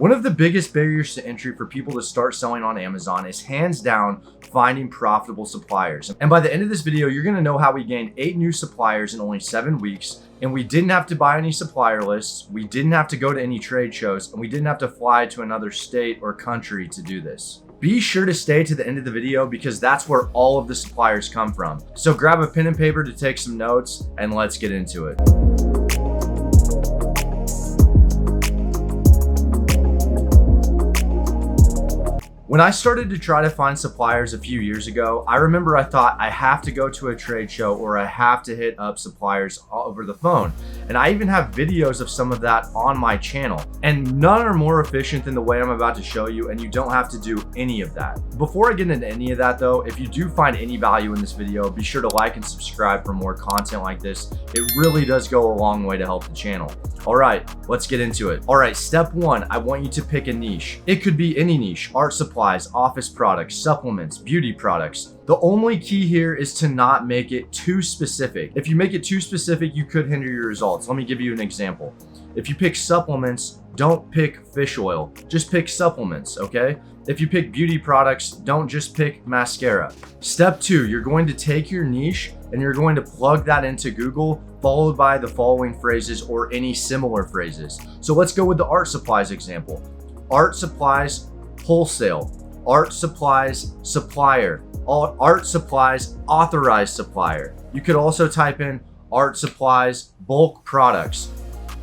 One of the biggest barriers to entry for people to start selling on Amazon is hands down finding profitable suppliers. And by the end of this video, you're gonna know how we gained 8 new suppliers in only 7 weeks, and we didn't have to buy any supplier lists, we didn't have to go to any trade shows, and we didn't have to fly to another state or country to do this. Be sure to stay to the end of the video because that's where all of the suppliers come from. So grab a pen and paper to take some notes and let's get into it. When I started to try to find suppliers a few years ago, I remember I thought I have to go to a trade show or I have to hit up suppliers over the phone. And I even have videos of some of that on my channel. And none are more efficient than the way I'm about to show you, and you don't have to do any of that. Before I get into any of that though, if you do find any value in this video, be sure to like and subscribe for more content like this. It really does go a long way to help the channel. All right, let's get into it. All right, step 1, I want you to pick a niche. It could be any niche: art supplies, office products, supplements, beauty products. The only key here is to not make it too specific. If you make it too specific, you could hinder your results. Let me give you an example. If you pick supplements, don't pick fish oil, just pick supplements, okay? If you pick beauty products, don't just pick mascara. Step 2, you're going to take your niche and you're going to plug that into Google, followed by the following phrases or any similar phrases. So let's go with the art supplies example. Art supplies, wholesale. Art supplies, supplier. Art supplies, authorized supplier. You could also type in art supplies, bulk products.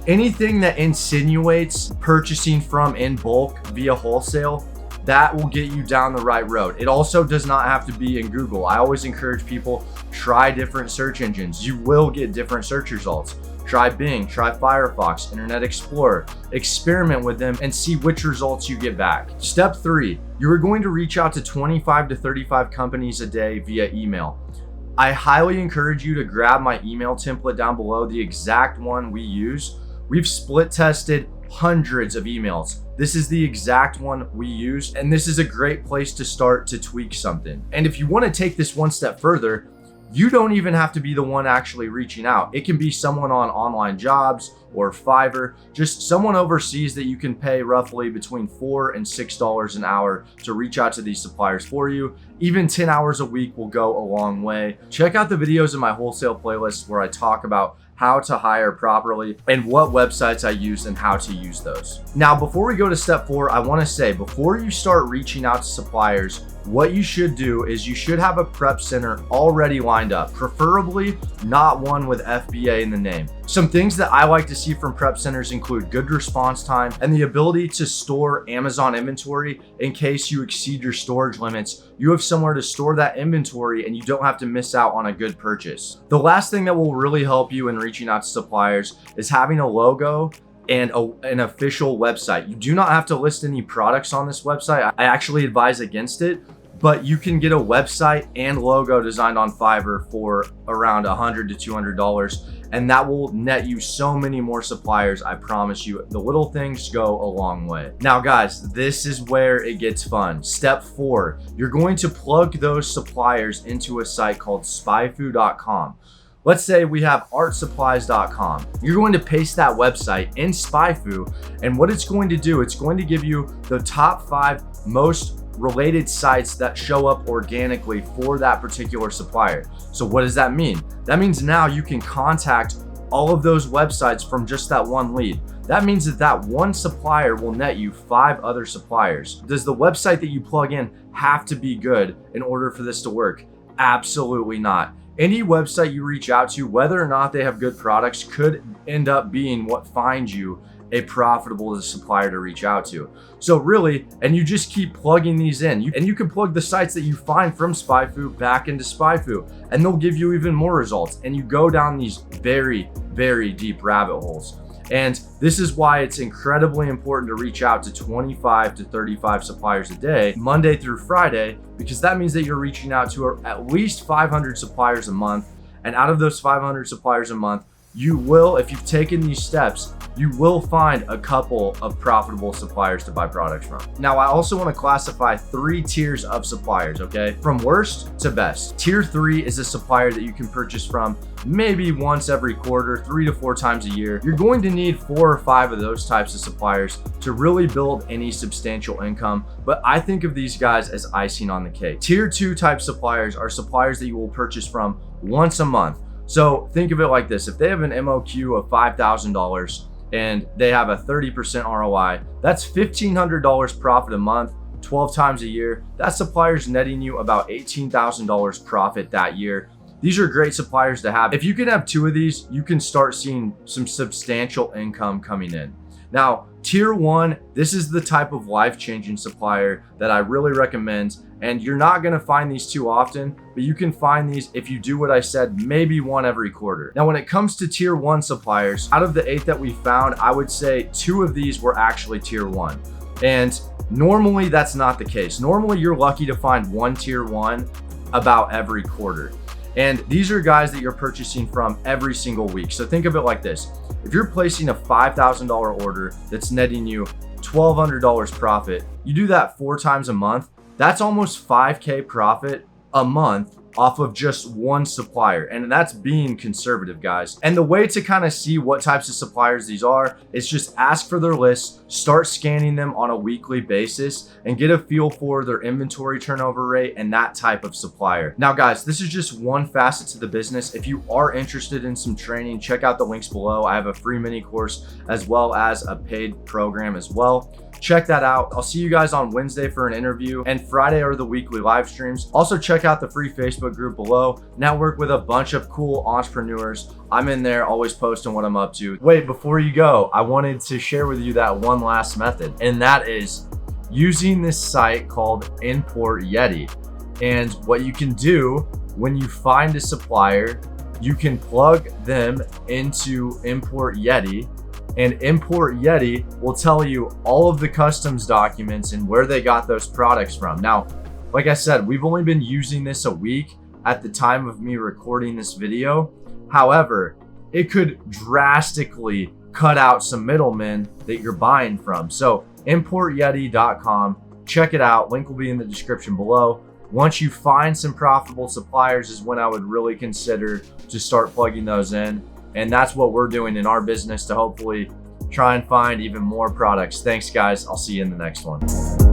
Anything that insinuates purchasing from in bulk via wholesale, that will get you down the right road. It also does not have to be in Google. I always encourage people, try different search engines. You will get different search results. Try Bing, try Firefox, Internet Explorer, experiment with them and see which results you get back. Step 3, you are going to reach out to 25 to 35 companies a day via email. I highly encourage you to grab my email template down below, the exact one we use. We've split tested hundreds of emails. This is the exact one we use, and this is a great place to start to tweak something. And if you want to take this one step further, you don't even have to be the one actually reaching out. It can be someone on Online Jobs or Fiverr, just someone overseas that you can pay roughly between $4 and $6 an hour to reach out to these suppliers for you. Even 10 hours a week will go a long way. Check out the videos in my wholesale playlist where I talk about how to hire properly and what websites I use and how to use those. Now, before we go to step 4, I want to say, before you start reaching out to suppliers, what you should do is you should have a prep center already lined up, preferably not one with FBA in the name. Some things that I like to see from prep centers include good response time and the ability to store Amazon inventory in case you exceed your storage limits. You have somewhere to store that inventory and you don't have to miss out on a good purchase. The last thing that will really help you in reaching out to suppliers is having a logo and an official website. You do not have to list any products on this website. I actually advise against it, but you can get a website and logo designed on Fiverr for around $100 to $200, and that will net you so many more suppliers. I promise you, the little things go a long way. Now guys, this is where it gets fun. Step 4, you're going to plug those suppliers into a site called Spyfu.com. Let's say we have artsupplies.com. You're going to paste that website in Spyfu, and what it's going to do, it's going to give you the top 5 most related sites that show up organically for that particular supplier. So what does that mean? That means now you can contact all of those websites from just that one lead. That means that that one supplier will net you 5 other suppliers. Does the website that you plug in have to be good in order for this to work? Absolutely not. Any website you reach out to, whether or not they have good products, could end up being what finds you a profitable supplier to reach out to. So really, and you just keep plugging these in, and you can plug the sites that you find from Spyfu back into Spyfu, and they'll give you even more results. And you go down these very, very deep rabbit holes. And this is why it's incredibly important to reach out to 25 to 35 suppliers a day, Monday through Friday, because that means that you're reaching out to at least 500 suppliers a month. And out of those 500 suppliers a month, you will, if you've taken these steps, you will find a couple of profitable suppliers to buy products from. Now, I also want to classify 3 tiers of suppliers, okay? From worst to best. Tier 3 is a supplier that you can purchase from maybe once every quarter, 3 to 4 times a year. You're going to need 4 or 5 of those types of suppliers to really build any substantial income, but I think of these guys as icing on the cake. Tier 2 type suppliers are suppliers that you will purchase from once a month. So think of it like this: if they have an MOQ of $5,000 and they have a 30% ROI, that's $1,500 profit a month, 12 times a year. That supplier's netting you about $18,000 profit that year. These are great suppliers to have. If you can have 2 of these, you can start seeing some substantial income coming in. Now, tier 1, this is the type of life-changing supplier that I really recommend. And you're not gonna find these too often, but you can find these if you do what I said, maybe 1 every quarter. Now, when it comes to tier 1 suppliers, out of the 8 that we found, I would say 2 of these were actually tier 1. And normally that's not the case. Normally you're lucky to find 1 tier 1 about every quarter. And these are guys that you're purchasing from every single week. So think of it like this: if you're placing a $5,000 order that's netting you $1,200 profit, you do that 4 times a month, that's almost $5K profit a month off of just 1 supplier. And that's being conservative, guys. And the way to kind of see what types of suppliers these are is just ask for their lists, start scanning them on a weekly basis, and get a feel for their inventory turnover rate and that type of supplier. Now, guys, this is just one facet to the business. If you are interested in some training, check out the links below. I have a free mini course as well as a paid program as well. Check that out. I'll see you guys on Wednesday for an interview, and Friday are the weekly live streams. Also, check out the free Facebook group below. Network with a bunch of cool entrepreneurs. I'm in there always posting what I'm up to. Wait, before you go, I wanted to share with you that one last method, and that is using this site called Import Yeti. And what you can do when you find a supplier, you can plug them into Import Yeti, and Import Yeti will tell you all of the customs documents and where they got those products from. Now, like I said, we've only been using this a week at the time of me recording this video. However, it could drastically cut out some middlemen that you're buying from. So importyeti.com, check it out. Link will be in the description below. Once you find some profitable suppliers is when I would really consider to start plugging those in. And that's what we're doing in our business to hopefully try and find even more products. Thanks, guys. I'll see you in the next one.